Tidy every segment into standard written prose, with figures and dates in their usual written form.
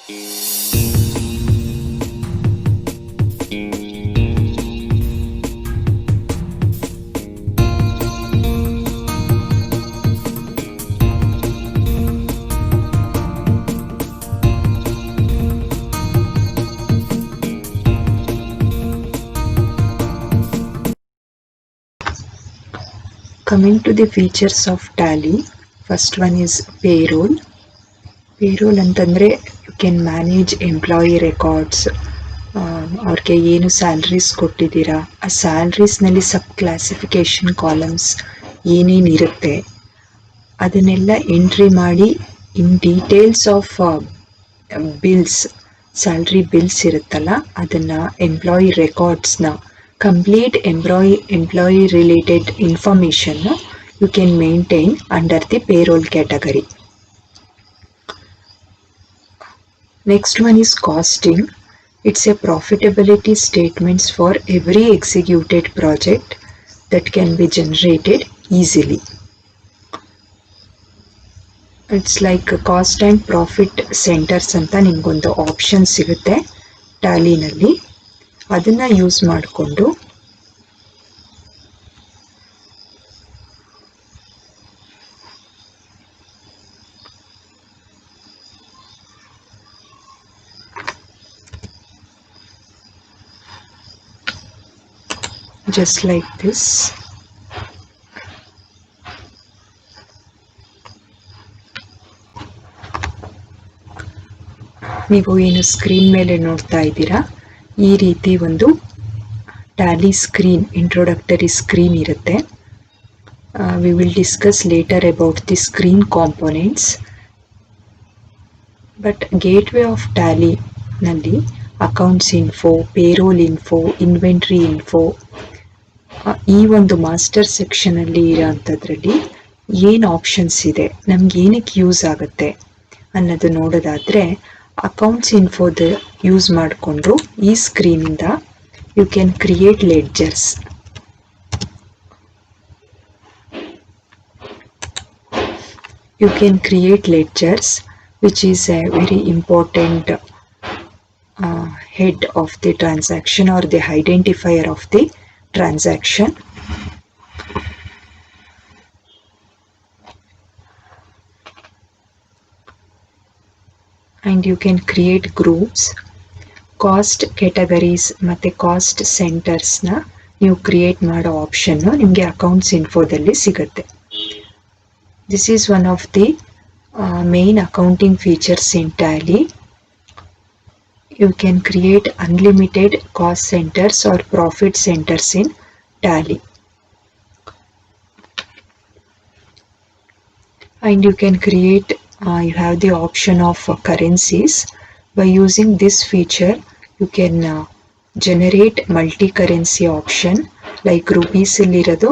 Coming to the features of Tally, first one is payroll. Payroll ಅಂತಂದರೆ you can manage employee records. ಅವ್ರಿಗೆ ಏನು salaries ಕೊಟ್ಟಿದ್ದೀರಾ, ಆ ಸ್ಯಾಲ್ರೀಸ್ನಲ್ಲಿ ಸಬ್ classification columns ಏನೇನಿರುತ್ತೆ ಅದನ್ನೆಲ್ಲ entry ಮಾಡಿ in details of bills, salary bills ಇರುತ್ತಲ್ಲ ಅದನ್ನು, ಎಂಪ್ಲಾಯಿ ರೆಕಾರ್ಡ್ಸ್ನ, ಕಂಪ್ಲೀಟ್ ಎಂಪ್ಲಾಯಿ ರಿಲೇಟೆಡ್ ಇನ್ಫಾರ್ಮೇಷನ್ನು you can maintain under the payroll category. Next one is costing. It's a profitability statements for every executed project that can be generated easily. It's like cost and profit centers ಅಂತ ನಿಮಗೊಂದು option ಸಿಗುತ್ತೆ ಟ್ಯಾಲಿನಲ್ಲಿ. ಅದನ್ನು use ಮಾಡಿಕೊಂಡು just like this. ನೀವು ಏನು screen ಮೇಲೆ ನೋಡ್ತಾ ಇದ್ದೀರಾ, ಈ ರೀತಿ ಒಂದು ಟ್ಯಾಲಿ ಸ್ಕ್ರೀನ್, ಇಂಟ್ರೊಡಕ್ಟರಿ ಸ್ಕ್ರೀನ್ ಇರುತ್ತೆ. We will discuss later about the screen components. But gateway of ಟ್ಯಾಲಿನಲ್ಲಿ accounts info, payroll info, inventory info, ಈ ಒಂದು ಮಾಸ್ಟರ್ ಸೆಕ್ಷನಲ್ಲಿ ಇರೋಂಥದ್ರಲ್ಲಿ ಏನು ಆಪ್ಷನ್ಸ್ ಇದೆ, ನಮ್ಗೆ ಏನಕ್ಕೆ ಯೂಸ್ ಆಗುತ್ತೆ ಅನ್ನೋದು ನೋಡೋದಾದರೆ, ಅಕೌಂಟ್ಸ್ ಇನ್ಫೋದ ಯೂಸ್ ಮಾಡಿಕೊಂಡು ಈ ಸ್ಕ್ರೀನಿಂದ you can create ledgers. You can create ledgers, which is a very important head of the transaction or the identifier of the transaction. And you can create groups, cost categories ಮತ್ತು cost ಸೆಂಟರ್ಸ್ನ ನೀವು create ಮಾಡೋ option ನಿಮಗೆ accounts ಇನ್ಫೋದಲ್ಲಿ ಸಿಗುತ್ತೆ. This is one of the main accounting features in Tally. You can create unlimited cost centers or profit centers in Tally. And you can create, you have the option of currencies. By using this feature, you can generate multi-currency option like rupees ಇಲ್ಲಿರೋದು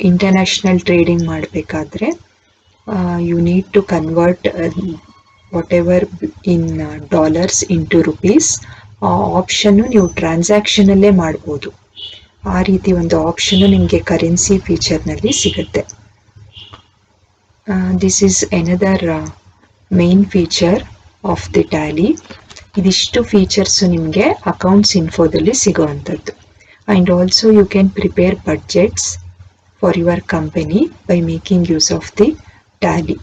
international trading ಮಾಡಬೇಕಾದ್ರೆ you need to convert whatever in dollars into rupees. ಆ ಆಪ್ಷನ್ನು ನೀವು ಟ್ರಾನ್ಸಾಕ್ಷನಲ್ಲೇ ಮಾಡ್ಬೋದು. ಆ ರೀತಿ ಒಂದು ಆಪ್ಷನ್ನು ನಿಮಗೆ ಕರೆನ್ಸಿ ಫೀಚರ್ನಲ್ಲಿ ಸಿಗುತ್ತೆ. This is another main feature of the Tally. ಇದಿಷ್ಟು ಫೀಚರ್ಸು ನಿಮಗೆ ಅಕೌಂಟ್ಸ್ ಇನ್ಫೋದಲ್ಲಿ ಸಿಗೋವಂಥದ್ದು. And also you can prepare budgets for your company by making use of the Tally.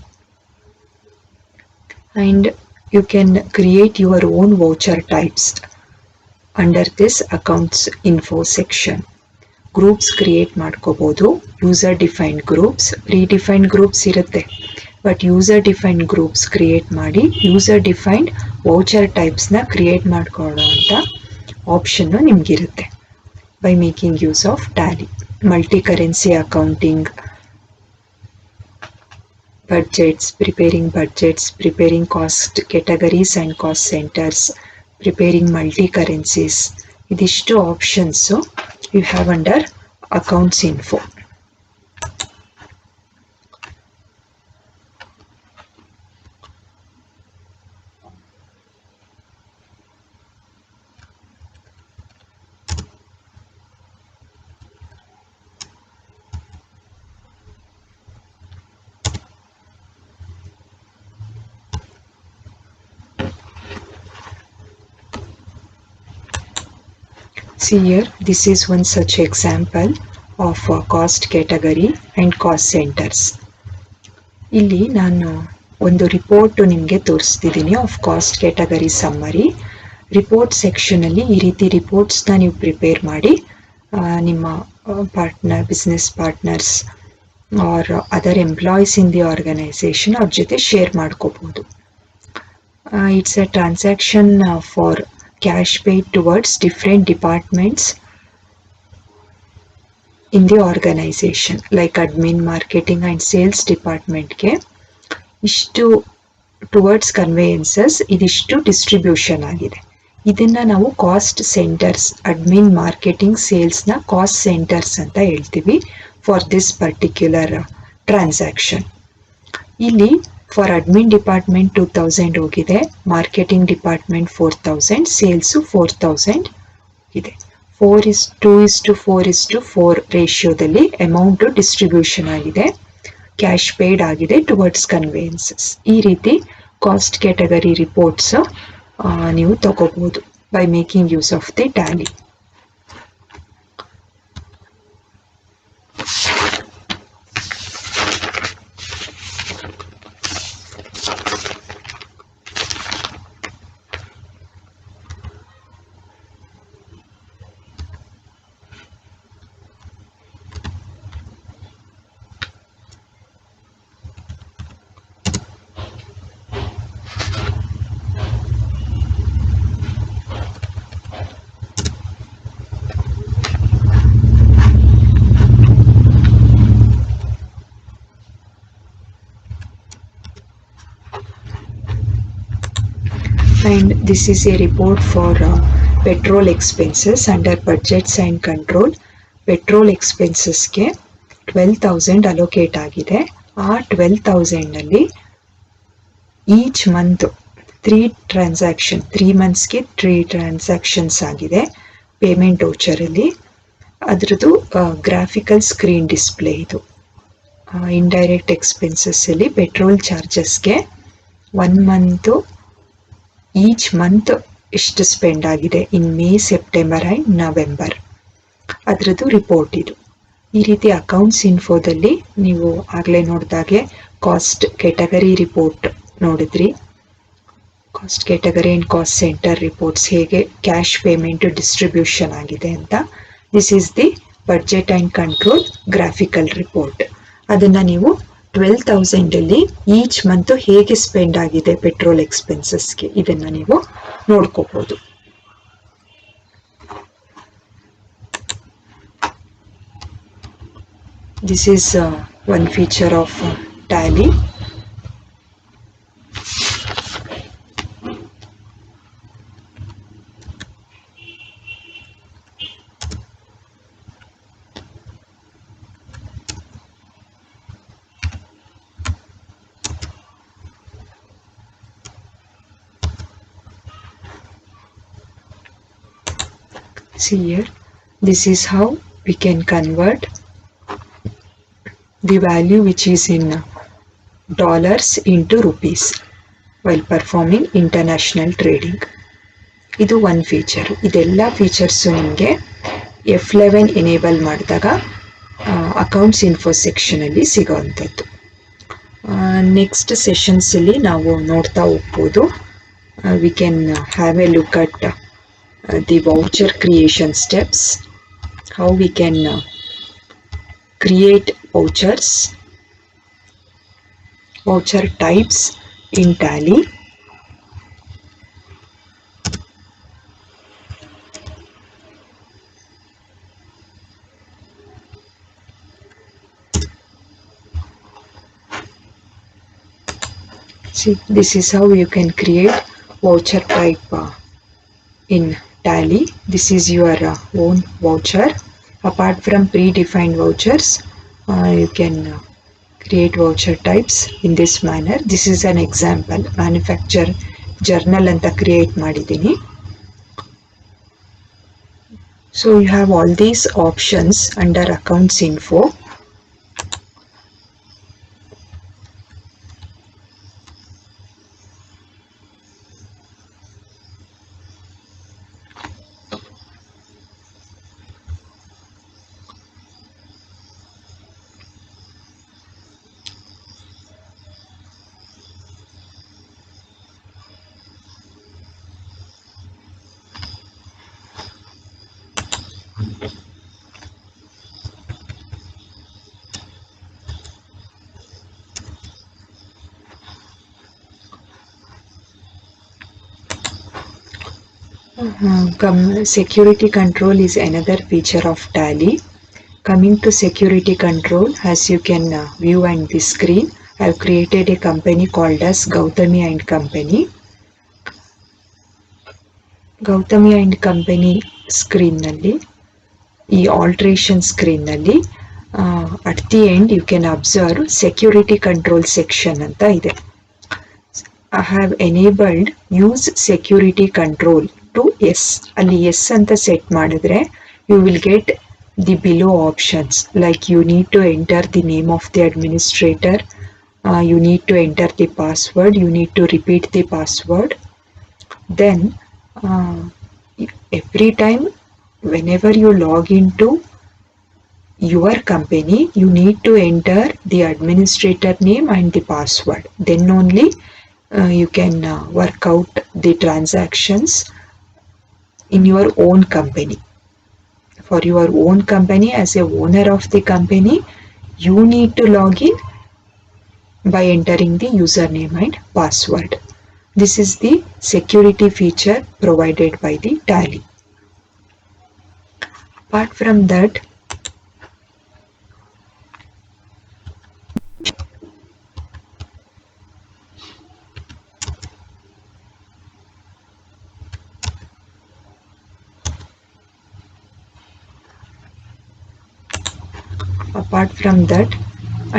And you can create your own voucher types under this accounts info section. Groups create ಮಾಡ್ಕೋಬೋದು. User defined groups, ಪ್ರೀಡಿಫೈನ್ಡ್ groups ಇರುತ್ತೆ, but user defined groups create ಮಾಡಿ user defined voucher ಟೈಪ್ಸ್ನ create ಮಾಡ್ಕೊಳ್ಳೋ ಅಂಥ option ನಿಮಗಿರುತ್ತೆ by making use of Tally. Multi-currency accounting, budgets, preparing cost categories and cost centers, preparing multi-currencies. Idishtu options so you have under accounts info. See here, this is one such example of cost category and cost centers. ಇಲ್ಲಿ ನಾನು ಒಂದು report ನಿಮಗೆ ತೋರಿಸ್ತಿದ್ದೀನಿ of cost category summary. Report ಸೆಕ್ಷನಲ್ಲಿ ಈ ರೀತಿ ರಿಪೋರ್ಟ್ಸ್ನ ನೀವು ಪ್ರಿಪೇರ್ ಮಾಡಿ ನಿಮ್ಮ business partners or other employees in the organisation ಅವ್ರ ಜೊತೆ ಶೇರ್ ಮಾಡ್ಕೋಬೋದು. It's a transaction for cash paid towards different departments in the organization like admin, marketing and sales department ಗೆ ಇಷ್ಟು towards conveyances ಇದಿಷ್ಟು ಡಿಸ್ಟ್ರಿಬ್ಯೂಷನ್ ಆಗಿದೆ. ಇದನ್ನ ನಾವು ಕಾಸ್ಟ್ ಸೆಂಟರ್ಸ್, ಅಡ್ಮಿನ್, ಮಾರ್ಕೆಟಿಂಗ್, ಸೇಲ್ಸ್ನ ಕಾಸ್ಟ್ ಸೆಂಟರ್ಸ್ ಅಂತ ಹೇಳ್ತೀವಿ ಫಾರ್ ದಿಸ್ ಪರ್ಟಿಕ್ಯುಲರ್ ಟ್ರಾನ್ಸಾಕ್ಷನ್. ಇಲ್ಲಿ ಫಾರ್ ಅಡ್ಮಿನ್ ಡಿಪಾರ್ಟ್ಮೆಂಟ್ 2000 ಹೋಗಿದೆ, ಮಾರ್ಕೆಟಿಂಗ್ ಡಿಪಾರ್ಟ್ಮೆಂಟ್ 4000, ಸೇಲ್ಸು 4000 ಇದೆ. 4:4:4 ರೇಷಿಯೋದಲ್ಲಿ ಅಮೌಂಟು ಡಿಸ್ಟ್ರಿಬ್ಯೂಷನ್ ಆಗಿದೆ, ಕ್ಯಾಶ್ ಪೇಯ್ಡ್ ಆಗಿದೆ ಟುವರ್ಡ್ಸ್ ಕನ್ವೇಯನ್ಸಸ್. ಈ ರೀತಿ ಕಾಸ್ಟ್ ಕ್ಯಾಟಗರಿ ರಿಪೋರ್ಟ್ಸ್ ನೀವು ತಗೋಬಹುದು by making use of the Tally. And this is a report for petrol expenses under budgets and control. Petrol expenses ಗೆ 12,000 allocate ಆಗಿದೆ. ಆ 12,000 ಈಚ್ ಮಂತ್ 3 ಮಂತ್ಸ್ಗೆ 3 ಟ್ರಾನ್ಸಾಕ್ಷನ್ಸ್ ಆಗಿದೆ ಪೇಮೆಂಟ್ ವೌಚರಲ್ಲಿ. ಅದರದ್ದು ಗ್ರಾಫಿಕಲ್ ಸ್ಕ್ರೀನ್ ಡಿಸ್ಪ್ಲೇ ಇದು. ಇಂಡೈರೆಕ್ಟ್ ಎಕ್ಸ್ಪೆನ್ಸಸ್ ಅಲ್ಲಿ petrol ಚಾರ್ಜಸ್ಗೆ 1 month each month ಎಷ್ಟು spend ಆಗಿದೆ ಇನ್ May, September and November, ಅದರದ್ದು ರಿಪೋರ್ಟ್ ಇದು. ಈ ರೀತಿ ಅಕೌಂಟ್ಸ್ ಇನ್ಫೋದಲ್ಲಿ ನೀವು ಆಗಲೇ ನೋಡಿದಾಗೆ ಕಾಸ್ಟ್ ಕ್ಯಾಟಗರಿ ರಿಪೋರ್ಟ್ ನೋಡಿದ್ರಿ. Cost category and cost centre reports ಹೇಗೆ ಕ್ಯಾಶ್ ಪೇಮೆಂಟ್ ಡಿಸ್ಟ್ರಿಬ್ಯೂಷನ್ ಆಗಿದೆ ಅಂತ. This is the budget and control graphical report. ಅದನ್ನು ನೀವು 12,000 ಈಚ್ ಮಂತ್ ಹೇಗೆ ಸ್ಪೆಂಡ್ ಆಗಿದೆ ಪೆಟ್ರೋಲ್ ಎಕ್ಸ್ಪೆನ್ಸಸ್ಗೆ ಇದನ್ನು ನೀವು ನೋಡ್ಕೋಬಹುದು. This is one feature of Tally. See here, this is how we can convert the value which is in dollars into rupees while performing international trading. ಇದು ಒಂದು ಫೀಚರು. ಇದೆಲ್ಲ ಫೀಚರ್ಸು ನಿಮಗೆ F11 ಎನೇಬಲ್ ಮಾಡಿದಾಗ ಅಕೌಂಟ್ಸ್ ಇನ್ಫೋ ಸೆಕ್ಷನಲ್ಲಿ ಸಿಗೋವಂಥದ್ದು. Next ಸೆಷನ್ಸಲ್ಲಿ ನಾವು ನೋಡ್ತಾ ಹೋಗ್ಬೋದು. We can have A look at the voucher creation steps, how we can create vouchers, voucher types in Tally, see this is how you can create voucher type in Tally. This is your own voucher. Apart from predefined vouchers, you can create voucher types in this manner. This is an example. Manufacturer journal anta create ಮಾಡಿದ್ದೀನಿ. So you have all these options under accounts info. Security control is another feature of Tally. Coming to security control, as you can view on the screen, I have created a company called as Gautami and Company. Gautami and Company screen nalli, ಈ alteration screen ನಲ್ಲಿ at the end you can observe security control section ಅಂತ ಇದೆ. I have enabled use security control to yes. ಅಲ್ಲಿ yes ಅಂತ set ಮಾಡಿದ್ರೆ you will get the below options like you need to enter the name of the administrator, you need to enter the password, you need to repeat the password. Then every time whenever you log into your company, you need to enter the administrator name and the password. Then only you can work out the transactions in your own company. For your own company, as a owner of the company, you need to log in by entering the username and password. This is the security feature provided by the Tally. Apart from that,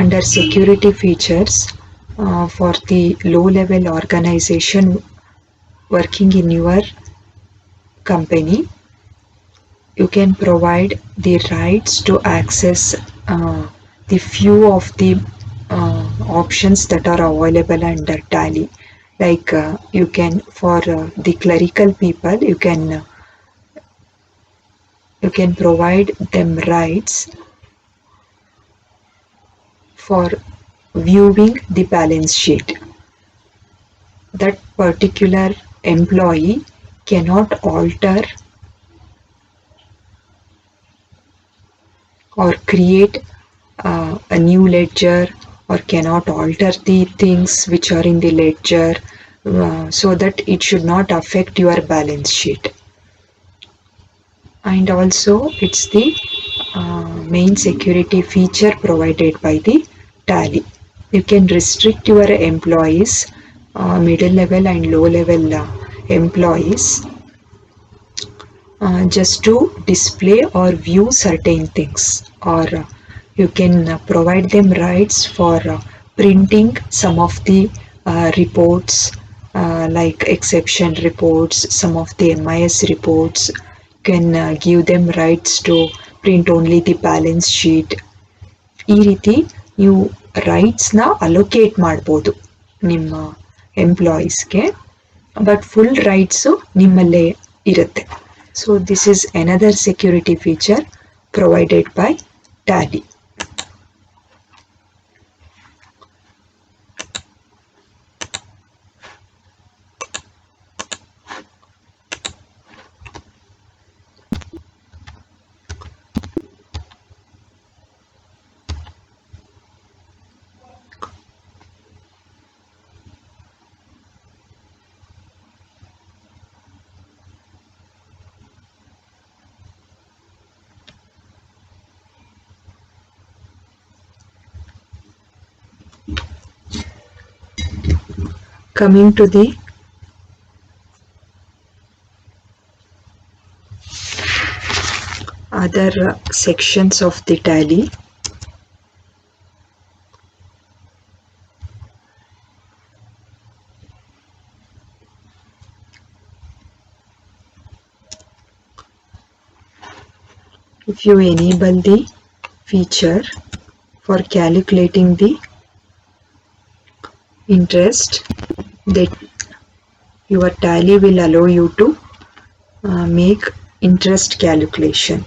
under security features, for the low level organization working in your company, you can provide the rights to access the few of the options that are available under Tally. Like you can, for the clerical people, you can provide them rights for viewing the balance sheet. That particular employee cannot alter or create a new ledger, or cannot alter the things which are in the ledger, so that it should not affect your balance sheet. And also it's the main security feature provided by the Tally. You can restrict your employees, middle level and low level employees, just to display or view certain things, or you can provide them rights for printing some of the reports, like exception reports, some of the MIS reports. You can give them rights to print only the balance sheet. ಈ ರೀತಿ ನೀವು ರೈಟ್ಸ್ನ allocate ಮಾಡ್ಬೋದು ನಿಮ್ಮ ಎಂಪ್ಲಾಯೀಸ್ಗೆ, but full rights ನಿಮ್ಮಲ್ಲೇ ಇರುತ್ತೆ. So this is another security feature provided by Tally. Coming to the other sections of the Tally, if you enable the feature for calculating the interest, that your Tally will allow you to make interest calculation.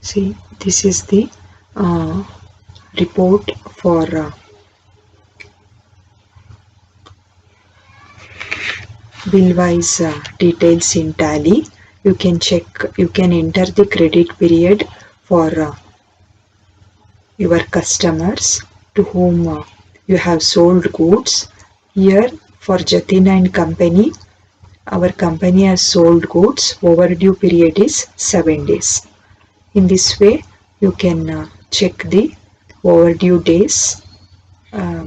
See, this is the report for bill-wise details in Tally. You can check, you can enter the credit period for your customers to whom you have sold goods. Here for Jatin and Company, our company has sold goods. Overdue period is 7 days. In this way, you can check the overdue days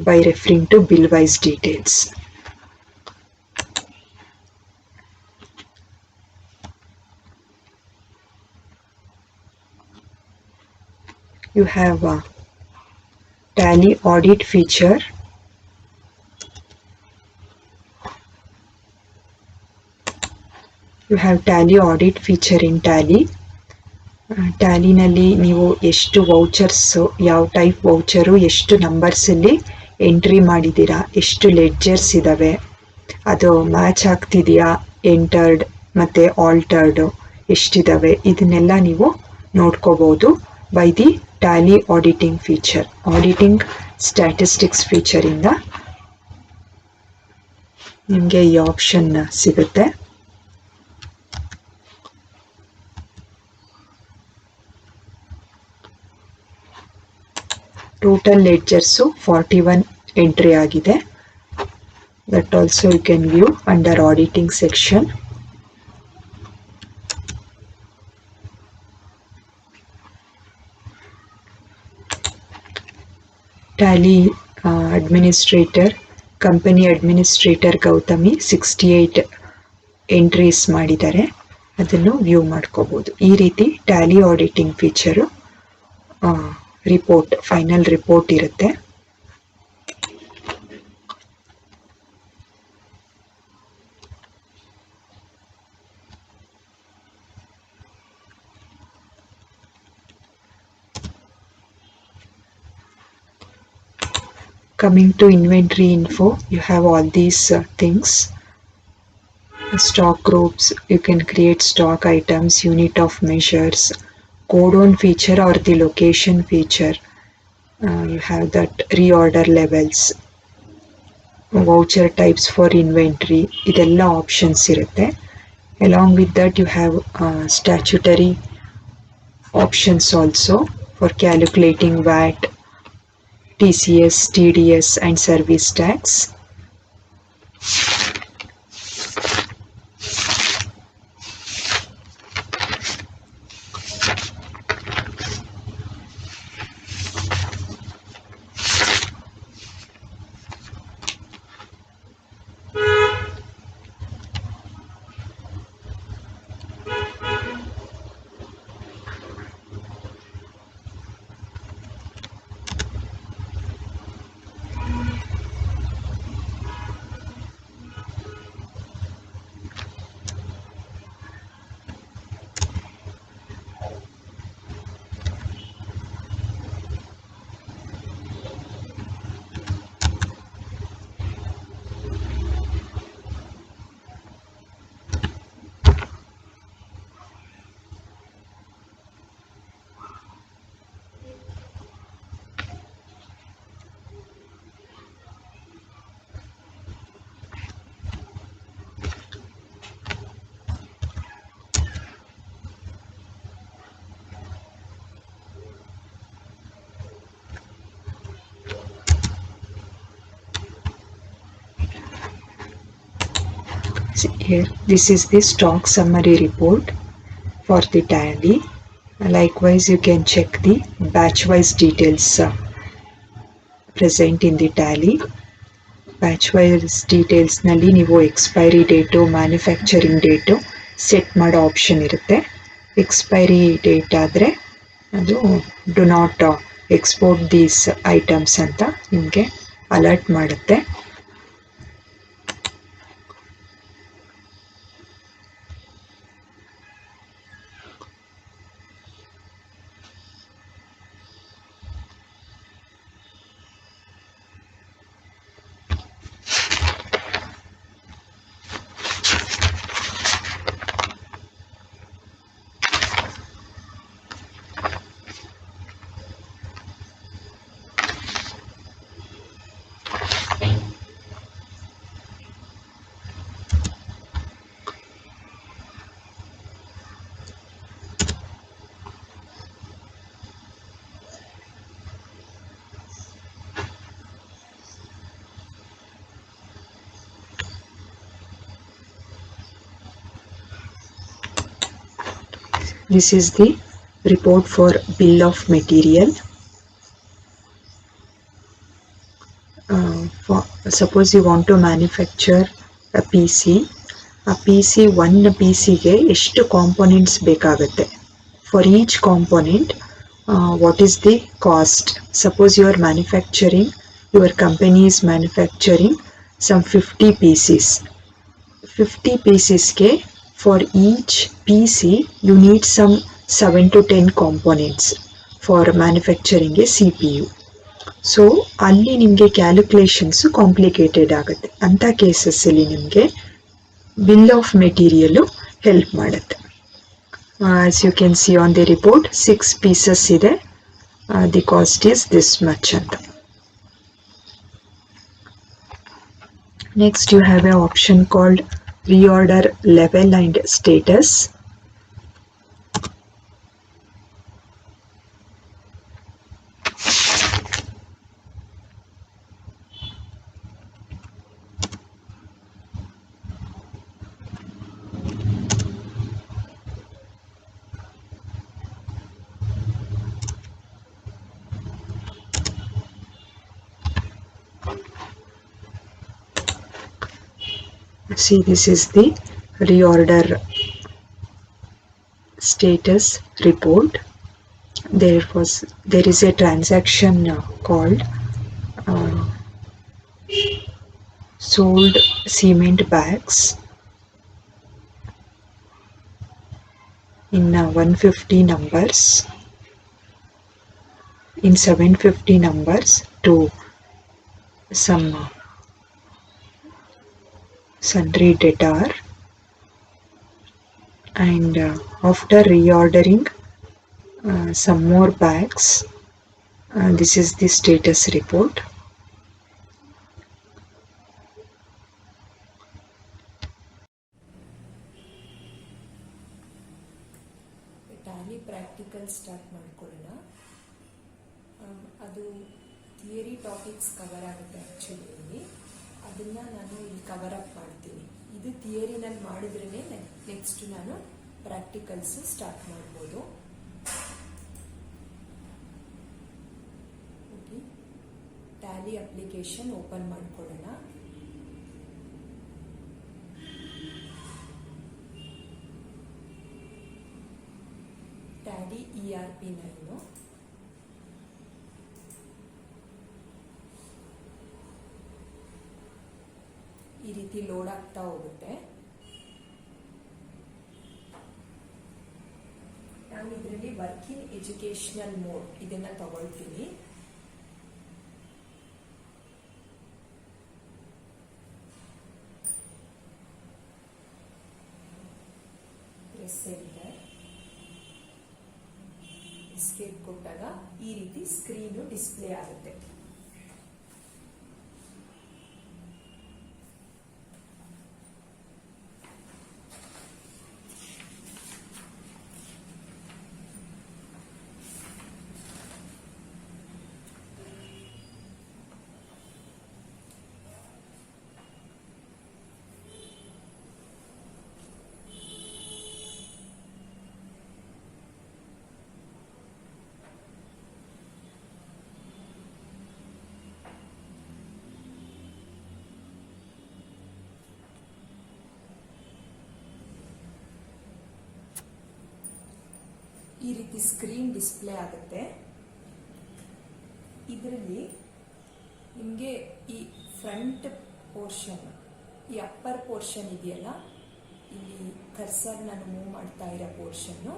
by referring to bill-wise details. You have a Tally audit feature. You have Tally audit feature in Tally. ಟ್ಯಾಲಿನಲ್ಲಿ ನೀವು ಎಷ್ಟು ವೌಚರ್ಸ್, ಯಾವ type ವೌಚರು, ಎಷ್ಟು ನಂಬರ್ಸಲ್ಲಿ entry ಮಾಡಿದ್ದೀರಾ, ಎಷ್ಟು ledgers ಇದ್ದಾವೆ, ಅದು match ಆಗ್ತಿದೆಯಾ, entered ಮತ್ತು ಆಲ್ಟರ್ಡ್ ಎಷ್ಟಿದ್ದಾವೆ, ಇದನ್ನೆಲ್ಲ ನೀವು ನೋಡ್ಕೋಬೋದು by the Tally auditing feature. Auditing statistics ಫೀಚರಿಂದ ನಿಮಗೆ ಈ ಆಪ್ಷನ್ ಸಿಗುತ್ತೆ. ಟೋಟಲ್ ಲೆಡ್ಜರ್ಸು 41 ಎಂಟ್ರಿ ಆಗಿದೆ. That also you can view under auditing section. Tally administrator, company administrator Gautami 68 entries ಮಾಡಿದ್ದಾರೆ. ಅದನ್ನು ವ್ಯೂ ಮಾಡ್ಕೋಬೋದು. ಈ ರೀತಿ Tally auditing feature report, final report ಇರುತ್ತೆ. Coming to inventory info, you have all these things. Stock groups, you can create stock items, unit of measures, code on feature or the location feature. You have that reorder levels, voucher types for inventory, ಇದೆಲ್ಲ options ಇರುತ್ತೆ. Along with that you have statutory options also for calculating VAT, TCS, TDS and service tax. Here, this is the stock summary report for the Tally. Likewise, you can check the batch-wise details present in the Tally. Batch-wise details ನಲ್ಲಿ ನೀವು expiry date, manufacturing date set ಮಾಡೋ option ಇರುತ್ತೆ. Expiry date ಆದರೆ ಅದು do not export these items ಅಂತ ನಿಮಗೆ alert ಮಾಡುತ್ತೆ. This is the report for bill of material. Suppose you want to manufacture a PC. ಆ ಪಿ ಸಿ ಒಂದು P ಸಿಗೆ ಎಷ್ಟು ಕಾಂಪೊನೆಂಟ್ಸ್ ಬೇಕಾಗುತ್ತೆ. For each component what is the cost. Suppose you are manufacturing, your company is manufacturing some 50 pieces. 50 ಪೀಸಸ್ಗೆ for each P C you need some 7 to 10 components for manufacturing a C P U. So ಅಲ್ಲಿ ನಿಮಗೆ calculations complicated ಆಗುತ್ತೆ. ಅಂಥ ಕೇಸಸ್ಸಲ್ಲಿ ನಿಮಗೆ bill of material help ಮಾಡುತ್ತೆ. As you can see on the report 6 pieces ಇದೆ, the cost is this much ಅಂತ. Next you have a option called reorder level and status. See, this is the reorder status report. There is a transaction called sold cement bags in 150 numbers, in 750 numbers to some sundry debtor, and after reordering some more bags, this is the status report. Tally practical start ಮಾಡ್ಕೊಳ್ಳೋಣ. ಅದು theory topics cover ಆಗುತ್ತೆ actually. ಅದನ್ನು ನಾನು ಇಲ್ಲಿ cover up ಮಾಡ್ತೀನಿ. ಇದು ಥಿಯರಿನಲ್ಲಿ ಮಾಡಿದ್ರೇ next ನಾನು practicals start ಮಾಡ್ಬೋದು. ಟ್ಯಾಲಿ ಅಪ್ಲಿಕೇಶನ್ ಓಪನ್ ಮಾಡ್ಕೊಳ್ಳೋಣ. ಟ್ಯಾಲಿ ERP9 ಈ ರೀತಿ ಲೋಡ್ ಆಗ್ತಾ ಹೋಗುತ್ತೆ. ನಾನು ಇದರಲ್ಲಿ ವರ್ಕಿಂಗ್ ಎಜುಕೇಶನಲ್ ಮೋಡ್ ಇದನ್ನ ತಗೊಳ್ತೀನಿ. Press enter. ಎಸ್ಕೇಪ್ ಕೊಟ್ಟಾಗ ಈ ರೀತಿ ಸ್ಕ್ರೀನು ಡಿಸ್ಪ್ಲೇ ಆಗುತ್ತೆ. ಈ ರೀತಿ ಸ್ಕ್ರೀನ್ ಡಿಸ್ಪ್ಲೇ ಆಗುತ್ತೆ. ಇದರಲ್ಲಿ ನಿಮಗೆ ಈ ಫ್ರಂಟ್ ಪೋರ್ಷನ್, ಈ ಅಪ್ಪರ್ ಪೋರ್ಷನ್ ಇದೆಯಲ್ಲ, ಇಲ್ಲಿ ಕರ್ಸರ್ ನಾನು ಮೂವ್ ಮಾಡ್ತಾ ಇರೋ ಪೋರ್ಷನ್ನು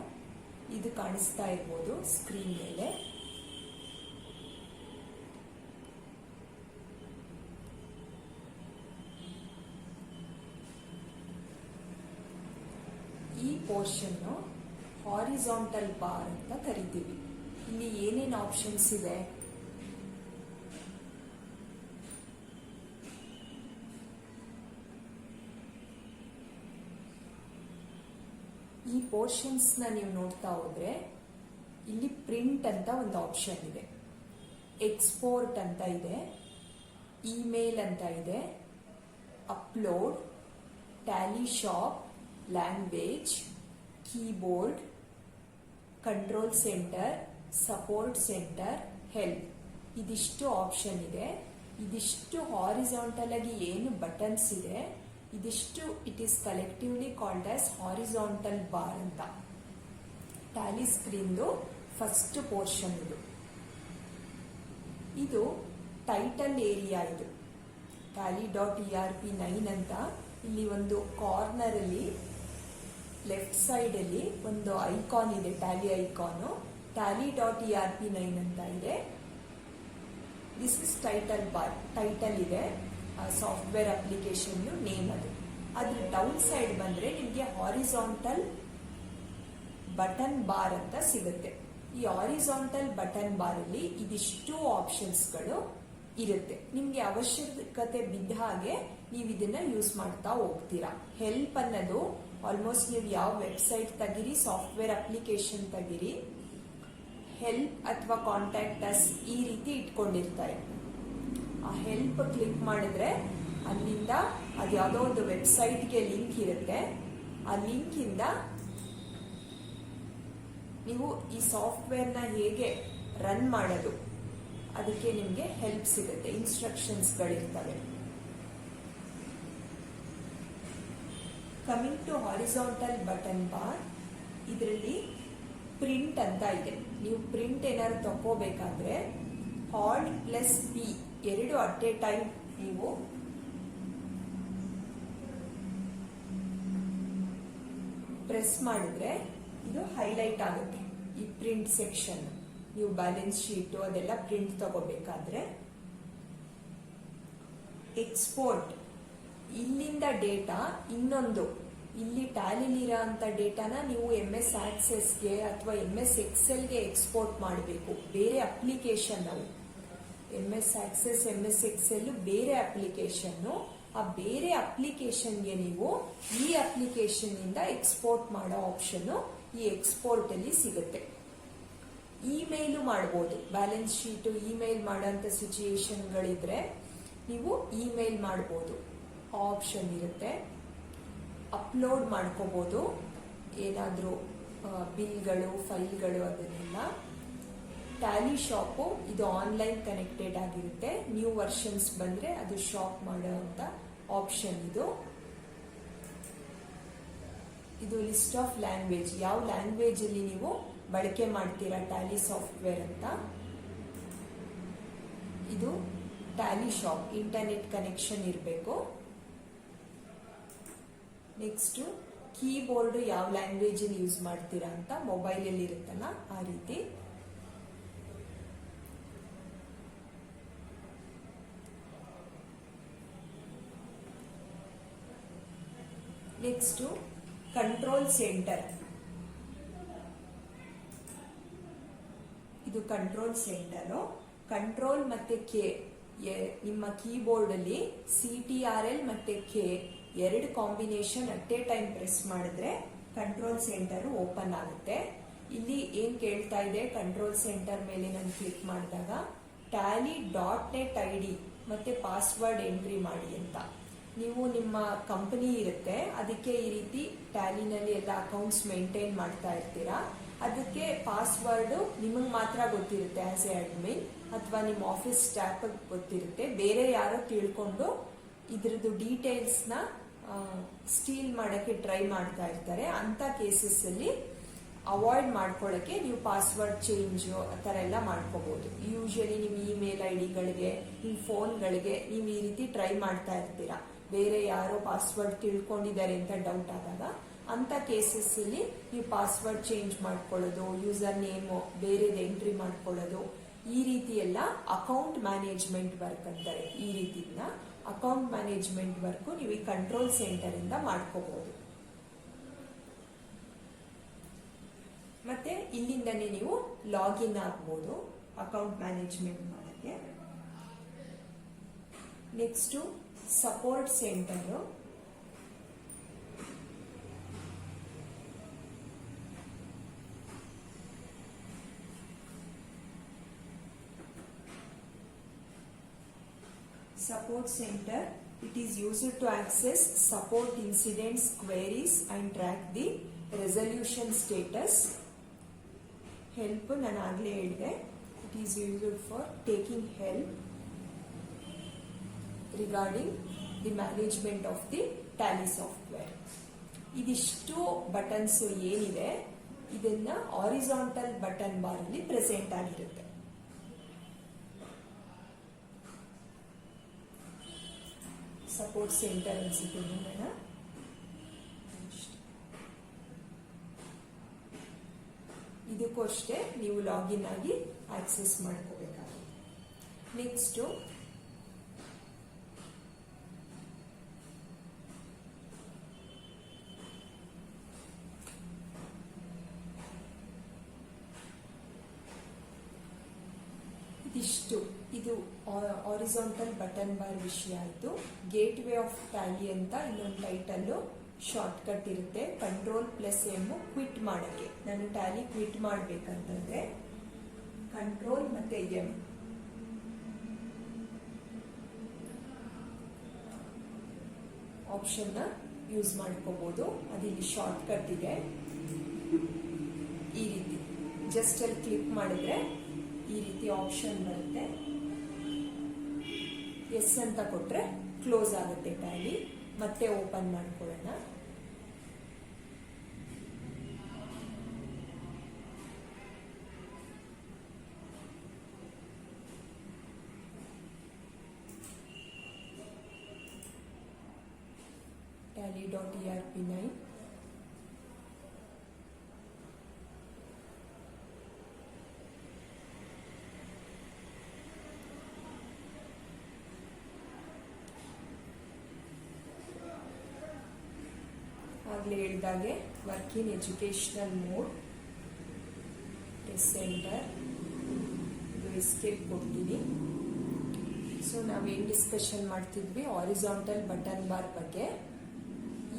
ಇದು ಕಾಣಿಸ್ತಾ ಇರ್ಬೋದು ಸ್ಕ್ರೀನ್ ಮೇಲೆ. ಈ ಪೋರ್ಷನ್ನು ಹಾರಿಜಾಂಟಲ್ ಬಾರ್ ಅಂತ ಕರಿತೀವಿ. ಇಲ್ಲಿ ಏನೇನು ಆಪ್ಷನ್ಸ್ ಇದೆ? ಈ ಪೋರ್ಷನ್ಸ್ನ ನೀವು ನೋಡ್ತಾ ಹೋದ್ರೆ ಇಲ್ಲಿ ಪ್ರಿಂಟ್ ಅಂತ ಒಂದು ಆಪ್ಷನ್ ಇದೆ, ಎಕ್ಸ್ಪೋರ್ಟ್ ಅಂತ ಇದೆ, ಇಮೇಲ್ ಅಂತ ಇದೆ, upload, Tally shop, language, keyboard, control centre, support centre, help, ಇದಿಷ್ಟು ಆಪ್ಷನ್ ಇದೆ. ಇದಿಷ್ಟು ಹಾರಿಜಾಂಟಲ್ ಆಗಿ ಏನು ಬಟನ್ಸ್ ಇದೆ ಇದಿಷ್ಟು it is collectively called as horizontal bar ಅಂತ. ಟ್ಯಾಲಿ ಸ್ಕ್ರೀನ್ದು ಫಸ್ಟ್ ಪೋರ್ಷನ್ ಇದು. ಇದು ಟೈಟಲ್ ಏರಿಯಾ. ಇದು tally.erp9 ಅಂತ ಇಲ್ಲಿ ಒಂದು ಕಾರ್ನರ್ ಅಲ್ಲಿ ಲೆಫ್ಟ್ ಸೈಡ್ ಅಲ್ಲಿ ಒಂದು ಐಕಾನ್ ಇದೆ, ಟ್ಯಾಲಿ ಐಕಾನು. tally.erp9 ಅಂತ ಇದೆ. This is title bar. Title ಇದೆ, ಸಾಫ್ಟ್ವೇರ್ ಅಪ್ಲಿಕೇಶನ್ ನೇಮ್ ಅದು. ಅದ್ರ ಡೌನ್ ಸೈಡ್ ಬಂದ್ರೆ ನಿಮಗೆ ಹಾರಿಜಾಂಟಲ್ ಬಟನ್ ಬಾರ್ ಅಂತ ಸಿಗುತ್ತೆ. ಈ ಹಾರಿಜಾಂಟಲ್ ಬಟನ್ ಬಾರ್ ಅಲ್ಲಿ ಇದಿಷ್ಟು ಆಪ್ಷನ್ಸ್ಗಳು ಇರುತ್ತೆ. ನಿಮ್ಗೆ ಅವಶ್ಯಕತೆ ಬಿದ್ದ ಹಾಗೆ ನೀವು ಇದನ್ನ ಯೂಸ್ ಮಾಡ್ತಾ ಹೋಗ್ತೀರಾ. ಹೆಲ್ಪ್ ಅನ್ನೋದು ಆಲ್ಮೋಸ್ಟ್ ನೀವು ಯಾವ ವೆಬ್ಸೈಟ್ ತೆಗಿರಿ, ಸಾಫ್ಟ್ವೇರ್ ಅಪ್ಲಿಕೇಶನ್ ತೆಗಿರಿ, ಹೆಲ್ಪ್ ಅಥವಾ ಕಾಂಟ್ಯಾಕ್ಟ್ ಅಸ್ ಈ ರೀತಿ ಇಟ್ಕೊಂಡಿರ್ತಾರೆ. ಆ ಹೆಲ್ಪ್ ಕ್ಲಿಕ್ ಮಾಡಿದ್ರೆ ಅಲ್ಲಿಂದ ಅದು ಯಾವುದೋ ಒಂದು ವೆಬ್ಸೈಟ್ಗೆ ಲಿಂಕ್ ಇರುತ್ತೆ. ಆ ಲಿಂಕ್ ಇಂದ ನೀವು ಈ ಸಾಫ್ಟ್ವೇರ್ನ ಹೇಗೆ ರನ್ ಮಾಡೋದು ಅದಕ್ಕೆ ನಿಮಗೆ ಹೆಲ್ಪ್ ಸಿಗುತ್ತೆ, ಇನ್ಸ್ಟ್ರಕ್ಷನ್ಸ್ಗಳಿರ್ತವೆ. Coming to horizontal button bar, ಇದರಲ್ಲಿ ಪ್ರಿಂಟ್ ಅಂತ ಇದೆ. ನೀವು ಪ್ರಿಂಟ್ ಏನಾದ್ರು ತಗೋಬೇಕಾದ್ರೆ ಹಾಲ್ಟ್ ಪ್ಲಸ್ ಪಿ ಎರಡು ಅಟ್ ಎ ಟೈಮ್ ನೀವು ಪ್ರೆಸ್ ಮಾಡಿದ್ರೆ ಇದು ಹೈಲೈಟ್ ಆಗುತ್ತೆ. ಈ ಪ್ರಿಂಟ್ ಸೆಕ್ಷನ್ ನೀವು ಬ್ಯಾಲೆನ್ಸ್ ಶೀಟ್ ಅದೆಲ್ಲ ಪ್ರಿಂಟ್ ತಗೋಬೇಕಾದ್ರೆ ಎಕ್ಸ್ಪೋರ್ಟ್, ಇಲ್ಲಿಂದ ಡೇಟಾ ಇನ್ನೊಂದು ಇಲ್ಲಿ ಟ್ಯಾಲಿಲಿರೋ ಅಂತ ಡೇಟಾನ ನೀವು MS ಆಕ್ಸೆಸ್ಗೆ ಅಥವಾ MS ಎಕ್ಸೆಲ್ಗೆ ಎಕ್ಸ್ಪೋರ್ಟ್ ಮಾಡಬೇಕು. ಬೇರೆ ಅಪ್ಲಿಕೇಶನ್ ಅವು MS ಆಕ್ಸೆಸ್ MS ಎಕ್ಸೆಲ್ ಬೇರೆ ಅಪ್ಲಿಕೇಶನ್. ಆ ಬೇರೆ ಅಪ್ಲಿಕೇಶನ್ಗೆ ನೀವು ಈ ಅಪ್ಲಿಕೇಶನ್ ಇಂದ ಎಕ್ಸ್ಪೋರ್ಟ್ ಮಾಡೋ ಆಪ್ಷನ್ ಈ ಎಕ್ಸ್ಪೋರ್ಟ್ ಅಲ್ಲಿ ಸಿಗುತ್ತೆ. ಇಮೇಲ್ ಮಾಡಬಹುದು. ಬ್ಯಾಲೆನ್ಸ್ ಶೀಟ್ ಇಮೇಲ್ ಮಾಡೋಂಥ ಸಿಚುಯೇಷನ್ಗಳಿದ್ರೆ ನೀವು ಇಮೇಲ್ ಮಾಡಬಹುದು, ಆಪ್ಷನ್ ಇರುತ್ತೆ. ಅಪ್ಲೋಡ್ ಮಾಡ್ಕೋಬಹುದು ಏನಾದರೂ ಬಿಲ್ಗಳು, ಫೈಲ್ಗಳು ಅದನ್ನೆಲ್ಲ. ಟ್ಯಾಲಿ ಶಾಪು ಇದು ಆನ್ಲೈನ್ ಕನೆಕ್ಟೆಡ್ ಆಗಿರುತ್ತೆ. ನ್ಯೂ ವರ್ಷನ್ಸ್ ಬಂದ್ರೆ ಅದು ಶಾಪ್ ಮಾಡೋ ಅಂತ ಆಪ್ಷನ್ ಇದು. ಇದು ಲಿಸ್ಟ್ ಆಫ್ ಲ್ಯಾಂಗ್ವೇಜ್, ಯಾವ ಲ್ಯಾಂಗ್ವೇಜ್ ಅಲ್ಲಿ ನೀವು ಬಳಕೆ ಮಾಡ್ತೀರಾ ಟ್ಯಾಲಿ ಸಾಫ್ಟ್ವೇರ್ ಅಂತ. ಇದು ಟ್ಯಾಲಿ ಶಾಪ್, ಇಂಟರ್ನೆಟ್ ಕನೆಕ್ಷನ್ ಇರಬೇಕು. ನೆಕ್ಸ್ಟ್ ಕೀಬೋರ್ಡ್ ಯಾವ ಲ್ಯಾಂಗ್ವೇಜ್ ಅಲ್ಲಿ ಯೂಸ್ ಮಾಡ್ತೀರಾ ಅಂತ ಮೊಬೈಲ್ ಅಲ್ಲಿ ಇರುತ್ತಲ್ಲ ಆ ರೀತಿ. Next control centre. ಇದು ಕಂಟ್ರೋಲ್ ಸೆಂಟರ್. ಕಂಟ್ರೋಲ್ ಮತ್ತೆ ಕೆ ನಿಮ್ಮ ಕೀಬೋರ್ಡ್ ಅಲ್ಲಿ CTRL ಮತ್ತೆ ಕೆ ಎರಡು combination at a time press ಮಾಡಿದ್ರೆ ಕಂಟ್ರೋಲ್ ಸೆಂಟರ್ ಓಪನ್ ಆಗುತ್ತೆ. ಇಲ್ಲಿ ಏನ್ ಕೇಳ್ತಾ ಇದೆ, ಕಂಟ್ರೋಲ್ ಸೆಂಟರ್ ಮೇಲೆ ನಾನು ಕ್ಲಿಕ್ ಮಾಡಿದಾಗ tally.net ID ಮತ್ತೆ ಪಾಸ್ವರ್ಡ್ ಎಂಟ್ರಿ ಮಾಡಿ ಅಂತ. ನೀವು ನಿಮ್ಮ ಕಂಪನಿ ಇರುತ್ತೆ, ಅದಕ್ಕೆ ಈ ರೀತಿ ಟ್ಯಾಲಿನಲ್ಲಿ ಎಲ್ಲ ಅಕೌಂಟ್ಸ್ ಮೇಂಟೈನ್ ಮಾಡ್ತಾ ಇರ್ತೀರಾ. ಅದಕ್ಕೆ ಪಾಸ್ವರ್ಡ್ ನಿಮಗೆ ಮಾತ್ರ ಗೊತ್ತಿರುತ್ತೆ ಆಸ್ ಎ ಅಡ್ಮಿನ್, ಅಥವಾ ನಿಮ್ಮ ಆಫೀಸ್ ಸ್ಟಾಫ್ ಗೊತ್ತಿರುತ್ತೆ. ಬೇರೆ ಯಾರೋ ತಿಳ್ಕೊಂಡು ಇದ್ರದ್ದು ಡೀಟೇಲ್ಸ್ನ ಸ್ಟೀಲ್ ಮಾಡೋಕ್ಕೆ ಟ್ರೈ ಮಾಡ್ತಾ ಇರ್ತಾರೆ. ಅಂತ ಕೇಸಸ್ ಅಲ್ಲಿ ಅವಾಯ್ಡ್ ಮಾಡ್ಕೊಳ್ಳೋಕ್ಕೆ ನೀವು ಪಾಸ್ವರ್ಡ್ ಚೇಂಜ್ ಆ ಥರ ಎಲ್ಲ ಮಾಡ್ಕೋಬಹುದು. ಯೂಶಲಿ ನಿಮ್ಮ ಇಮೇಲ್ ಐಡಿಗಳಿಗೆ, ನಿಮ್ಮ ಫೋನ್ಗಳಿಗೆ ನೀವು ಈ ರೀತಿ ಟ್ರೈ ಮಾಡ್ತಾ ಇರ್ತೀರಾ. ಬೇರೆ ಯಾರೋ ಪಾಸ್ವರ್ಡ್ ತಿಳ್ಕೊಂಡಿದ್ದಾರೆ ಅಂತ ಡೌಟ್ ಆದಾಗ ಅಂತ ಕೇಸಸ್ ಅಲ್ಲಿ ನೀವು ಪಾಸ್ವರ್ಡ್ ಚೇಂಜ್ ಮಾಡ್ಕೊಳ್ಳೋದು, ಯೂಸರ್ ನೇಮು ಬೇರೆದು ಎಂಟ್ರಿ ಮಾಡ್ಕೊಳ್ಳೋದು, ಈ ರೀತಿ ಎಲ್ಲ ಅಕೌಂಟ್ ಮ್ಯಾನೇಜ್ಮೆಂಟ್ ವರ್ಕ್ ಅಂತಾರೆ. ಈ ರೀತಿನ ಅಕೌಂಟ್ ಮ್ಯಾನೇಜ್ಮೆಂಟ್ ವರ್ಕ್ ನೀವು ಈ ಕಂಟ್ರೋಲ್ ಸೆಂಟರ್ ಇಂದ ಮಾಡ್ಕೋಬಹುದು. ಮತ್ತೆ ಇಲ್ಲಿಂದನೇ ನೀವು ಲಾಗಿನ್ ಆಗ್ಬೋದು ಅಕೌಂಟ್ ಮ್ಯಾನೇಜ್ಮೆಂಟ್ ಮಾಡೋಕ್ಕೆ. Next support centre. Support center, it is used to access support incidents, queries and track the resolution status. Help ನಾನು ಆಗಲೇ ಹೇಳಿದೆ, it is used for taking help regarding the management of the Tally software. ಇದಿಷ್ಟು buttons ಏನಿದೆ ಇದನ್ನ horizontal button bar ಅಲ್ಲಿ present ಆಗಿರುತ್ತೆ. Support centre ಅನ್ಸುತ್ತೆ ನೋಡೋಣ. ಇದಕ್ಕೂ ಅಷ್ಟೇ ನೀವು ಲಾಗಿನ್ ಆಗಿ ಆಕ್ಸೆಸ್ ಮಾಡ್ಕೋಬೇಕಾಗುತ್ತೆ. ನೆಕ್ಸ್ಟ್ ಇದು ಹಾರಿಜಾಂಟಲ್ ಬಟನ್ ಬಾರ್ ವಿಷಯ ಆಯಿತು. ಗೇಟ್ ವೇ ಆಫ್ ಟ್ಯಾಲಿ ಅಂತ ಇನ್ನೊಂದು ಟೈಟಲ್ಲು ಶಾರ್ಟ್ ಕಟ್ ಇರುತ್ತೆ. Ctrl+M ಕ್ವಿಟ್ ಮಾಡೋಕ್ಕೆ. ನಾನು ಟ್ಯಾಲಿ ಕ್ವಿಟ್ ಮಾಡಬೇಕಂತಂದ್ರೆ Ctrl ಮತ್ತೆ M ಆಪ್ಷನ್ ಯೂಸ್ ಮಾಡ್ಕೋಬಹುದು. ಅದಿಲ್ಲಿ ಶಾರ್ಟ್ ಕಟ್ ಇದೆ. ಈ ರೀತಿ ಜಸ್ಟ್ ಅಲ್ಲಿ ಕ್ಲಿಕ್ ಮಾಡಿದ್ರೆ ಈ ರೀತಿ ಆಪ್ಷನ್ ಬರುತ್ತೆ. ಎಸ್ ಅಂತ ಕೊಟ್ರೆ ಕ್ಲೋಸ್ ಆಗುತ್ತೆ ಟ್ಯಾಲಿ. ಮತ್ತೆ ಓಪನ್ ಮಾಡ್ಕೊಳ್ಳೋಣ. tally.erp9 ಆಗಲೇ ಹೇಳಿದಾಗೆ work in educational mode, test centre, ಇದು ಎಸ್ಕೇಪ್ ಕೊಡ್ತೀನಿ. ಸೊ ನಾವೇನು ಡಿಸ್ಕಷನ್ ಮಾಡ್ತಿದ್ವಿ ಹಾರಿಜಾಂಟಲ್ ಬಟನ್ ಬಾರ್ ಬಗ್ಗೆ.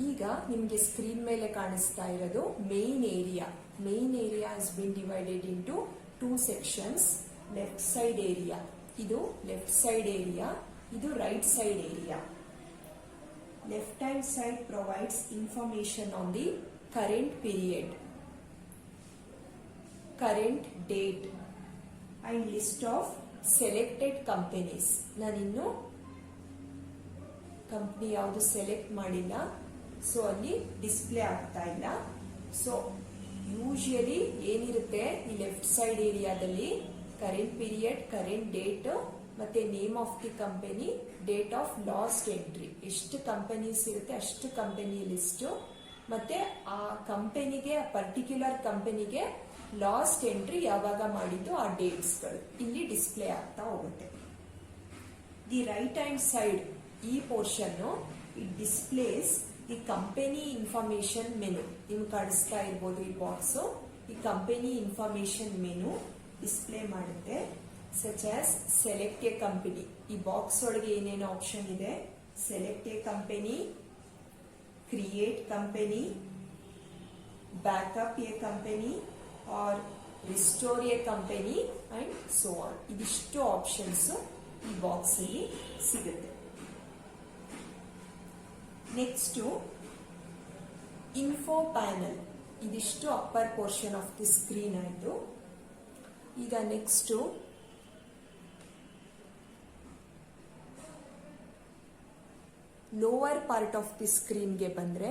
ಈಗ ನಿಮಗೆ ಸ್ಕ್ರೀನ್ ಮೇಲೆ ಕಾಣಿಸ್ತಾ ಇರೋದು main area. Main area has been divided into 2 sections. Left side area, ಇದು ಲೆಫ್ಟ್ ಸೈಡ್ ಏರಿಯಾ, ಇದು right side area. Left hand side provides information on the current period, current date and list of selected companies. ನಾನಿನ್ನು company ಯಾವುದು select ಮಾಡಿಲ್ಲ, so ಅಲ್ಲಿ display ಆಗ್ತಾ ಇಲ್ಲ. So usually ಏನಿರುತ್ತೆ ಈ ಲೆಫ್ಟ್ ಸೈಡ್ ಏರಿಯಾದಲ್ಲಿ ಕರೆಂಟ್ ಪೀರಿಯಡ್, ಕರೆಂಟ್ ಡೇಟ್ ಮತ್ತೆ name of the company, date of last entry, ಎಷ್ಟು ಕಂಪನೀಸ್ ಇರುತ್ತೆ ಅಷ್ಟು ಕಂಪನಿ ಲಿಸ್ಟ್, ಮತ್ತೆ ಆ ಕಂಪನಿಗೆ ಪರ್ಟಿಕ್ಯುಲರ್ ಕಂಪನಿಗೆ ಲಾಸ್ಟ್ ಎಂಟ್ರಿ ಯಾವಾಗ ಮಾಡಿದ್ದು ಆ ಡೇಟ್ಸ್ಗಳು ಇಲ್ಲಿ ಡಿಸ್ಪ್ಲೇ ಆಗ್ತಾ ಹೋಗುತ್ತೆ. ದಿ ರೈಟ್ ಹ್ಯಾಂಡ್ ಸೈಡ್ ಈ portion it displays the company information menu. ನಿಮ್ಗೆ ಕಾಣಿಸ್ತಾ ಇರ್ಬೋದು ಈ ಬಾಕ್ಸ್. ಈ ಕಂಪನಿ ಇನ್ಫಾರ್ಮೇಶನ್ ಮೆನು ಡಿಸ್ಪ್ಲೇ ಮಾಡುತ್ತೆ. Such as select a company. ಈ ಬಾಕ್ಸ್ ಒಳಗೆ ಏನೇನು ಆಪ್ಷನ್ ಇದೆ, select a company, create company, backup a company or restore a company and so on. ಇದಿಷ್ಟು ಆಪ್ಷನ್ಸ್ ಈ ಬಾಕ್ಸ್ ಅಲ್ಲಿ ಸಿಗುತ್ತೆ. Next info panel. ಇದಿಷ್ಟು upper portion of the screen ಆಯಿತು. ಈಗ next lower part of the ಸ್ಕ್ರೀನ್ಗೆ ಬಂದ್ರೆ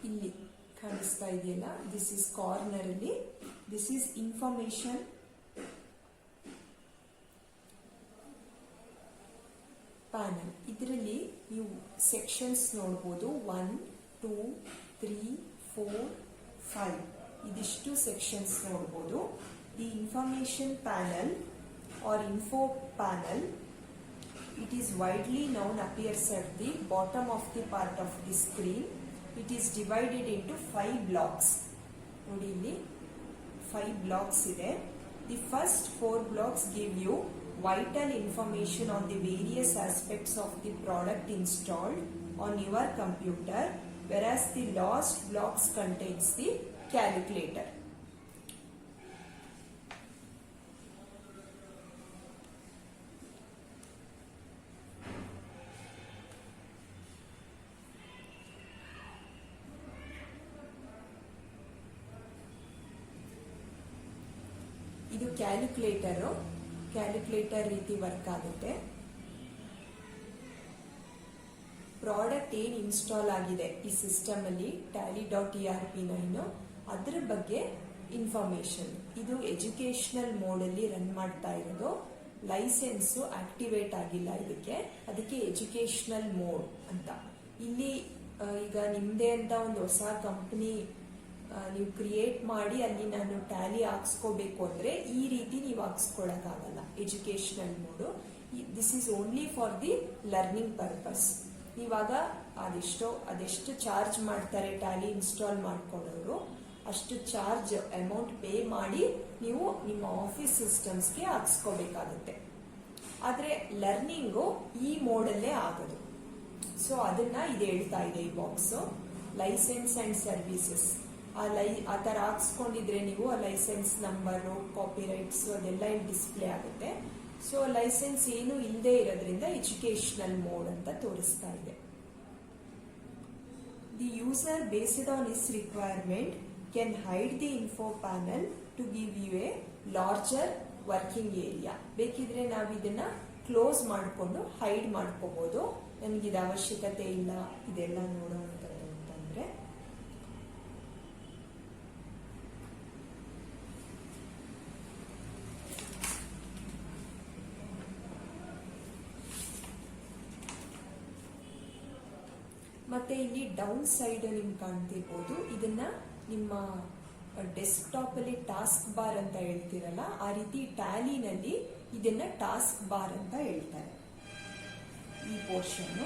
ಇಲ್ಲಿ ಕಾಣಿಸ್ತಾ ಇದೆಯಲ್ಲ, ದಿಸ್ ಇಸ್ ಕಾರ್ನರ್ ಅಲ್ಲಿ, ದಿಸ್ ಇಸ್ ಇನ್ಫಾರ್ಮೇಶನ್ ಪ್ಯಾನಲ್. ಇದರಲ್ಲಿ ನೀವು ಸೆಕ್ಷನ್ಸ್ ನೋಡ್ಬೋದು. 1, 2, 3, 4, 5 ಇದಿಷ್ಟು ಸೆಕ್ಷನ್ಸ್ ನೋಡ್ಬೋದು. The information panel or info panel, it is widely known, appears at the bottom of the part of the screen. It is divided into 5 blocks. ನೋಡಿ ಇಲ್ಲಿ 5 blocks ಇದೆ. The first 4 blocks give you vital information on the various aspects of the product installed on your computer, whereas the last blocks contains the calculator. Calculator ರೀತಿ work ಆಗುತ್ತೆ. Product ಏನು install ಆಗಿದೆ ಈ system ಅಲ್ಲಿ tally.erp9 ಅದ್ರ ಬಗ್ಗೆ information. ಇದು educational mode ಅಲ್ಲಿ ರನ್ ಮಾಡ್ತಾ ಇರೋದು. ಲೈಸೆನ್ಸ್ ಆಕ್ಟಿವೇಟ್ ಆಗಿಲ್ಲ ಅದಕ್ಕೆ ಎಜುಕೇಶನಲ್ ಮೋಡ್ ಅಂತ. ಇಲ್ಲಿ ಈಗ ನಿಮ್ದೇ ಅಂತ ಒಂದು ಹೊಸ ಕಂಪನಿ ನೀವು ಕ್ರಿಯೇಟ್ ಮಾಡಿ ಅಲ್ಲಿ ನಾನು ಟ್ಯಾಲಿ ಹಾಕ್ಸ್ಕೋಬೇಕು ಅಂದ್ರೆ ಈ ರೀತಿ ನೀವು ಹಾಕ್ಸ್ಕೊಳಕ್ಕಾಗಲ್ಲ. Educational mode this is only for the learning purpose. ಇವಾಗ ಅದೆಷ್ಟು ಚಾರ್ಜ್ ಮಾಡ್ತಾರೆ ಟ್ಯಾಲಿ ಇನ್ಸ್ಟಾಲ್ ಮಾಡ್ಕೊಂಡವರು ಅಷ್ಟು ಚಾರ್ಜ್ ಅಮೌಂಟ್ ಪೇ ಮಾಡಿ ನೀವು ನಿಮ್ಮ ಆಫೀಸ್ ಸಿಸ್ಟಮ್ಸ್ಗೆ ಹಾಕ್ಸ್ಕೋಬೇಕಾಗುತ್ತೆ. ಆದ್ರೆ ಲರ್ನಿಂಗು ಈ ಮೋಡಲ್ಲೇ ಆಗೋದು. ಸೊ ಅದನ್ನ ಇದು ಹೇಳ್ತಾ ಇದೆ ಈ ಬಾಕ್ಸ್. ಲೈಸೆನ್ಸ್ ಅಂಡ್ ಸರ್ವಿಸಸ್ ಆ ತರ ಹಾಕ್ಸ್ಕೊಂಡಿದ್ರೆ ನೀವು ಆ ಲೈಸೆನ್ಸ್ ನಂಬರು, ಕಾಪಿರೈಟ್ಸ್ ಅದೆಲ್ಲ ಇಲ್ಲಿ ಡಿಸ್ಪ್ಲೇ ಆಗುತ್ತೆ. ಸೊ ಲೈಸೆನ್ಸ್ ಏನು ಇಲ್ಲದೆ ಇರೋದ್ರಿಂದ ಎಜುಕೇಶನಲ್ ಮೋಡ್ ಅಂತ ತೋರಿಸ್ತಾ ಇದೆ. The user based on his requirement can hide the info panel to give you a larger working area. ಬೇಕಿದ್ರೆ ನಾವು ಇದನ್ನ ಕ್ಲೋಸ್ ಮಾಡಿಕೊಂಡು ಹೈಡ್ ಮಾಡ್ಕೋಬಹುದು. ನನಗಿದ ಅವಶ್ಯಕತೆ ಇಲ್ಲ ಇದೆಲ್ಲ ನೋಡುವಂಥದ್ದು ಅಂತಂದ್ರೆ ಮತ್ತೆ ಇಲ್ಲಿ ಡೌನ್ ಸೈಡ್ ನಿಮ್ಗೆ ಕಾಣ್ತಿರ್ಬೋದು. ಇದನ್ನ ನಿಮ್ಮ ಡೆಸ್ಕ್ಟಾಪ್ ಅಲ್ಲಿ ಟಾಸ್ಕ್ ಬಾರ್ ಅಂತ ಹೇಳ್ತಿರಲ್ಲ ಆ ರೀತಿ ಟ್ಯಾಲಿನಲ್ಲಿ ಇದನ್ನ ಟಾಸ್ಕ್ ಬಾರ್ ಅಂತ ಹೇಳ್ತಾರೆ. ಈ ಪೋರ್ಷನ್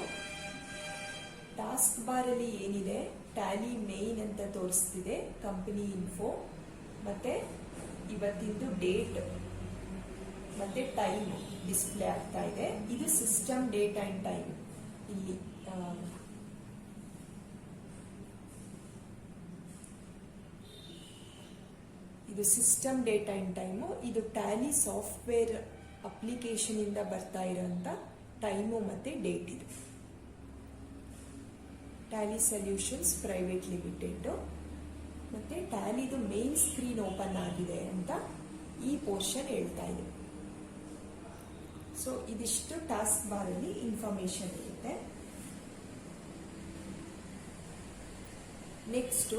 ಟಾಸ್ಕ್ ಬಾರ್ ಅಲ್ಲಿ ಏನಿದೆ ಟ್ಯಾಲಿ ಮೇನ್ ಅಂತ ತೋರಿಸ್ತಿದೆ, ಕಂಪನಿ ಇನ್ಫೋ ಮತ್ತೆ ಇವತ್ತಿಂದು ಡೇಟ್ ಮತ್ತೆ ಟೈಮ್ ಡಿಸ್ಪ್ಲೇ ಆಗ್ತಾ ಇದೆ. ಇದು ಸಿಸ್ಟಮ್ ಡೇಟ್ ಅಂಡ್ ಟೈಮ್. ಇಲ್ಲಿ ಇದು ಸಿಸ್ಟಮ್ ಡೇಟ್ ಅಂಡ್ ಟೈಮು. ಇದು ಟ್ಯಾಲಿ ಸಾಫ್ಟ್ವೇರ್ ಅಪ್ಲಿಕೇಶನ್ ಇಂದ ಬರ್ತಾ ಇರೋಂಥ ಟೈಮು ಮತ್ತೆ ಡೇಟ್. ಇದು ಟ್ಯಾಲಿ ಸೊಲ್ಯೂಷನ್ಸ್ ಪ್ರೈವೇಟ್ ಲಿಮಿಟೆಡ್. ಮತ್ತೆ ಟ್ಯಾಲಿದು ಮೇನ್ ಸ್ಕ್ರೀನ್ ಓಪನ್ ಆಗಿದೆ ಅಂತ ಈ ಪೋರ್ಷನ್ ಹೇಳ್ತಾ ಇದೆ. ಸೊ ಇದಿಷ್ಟು ಟಾಸ್ಕ್ ಬಾರ್ ಅಲ್ಲಿ ಇನ್ಫಾರ್ಮೇಶನ್ ಇರುತ್ತೆ. ನೆಕ್ಸ್ಟ್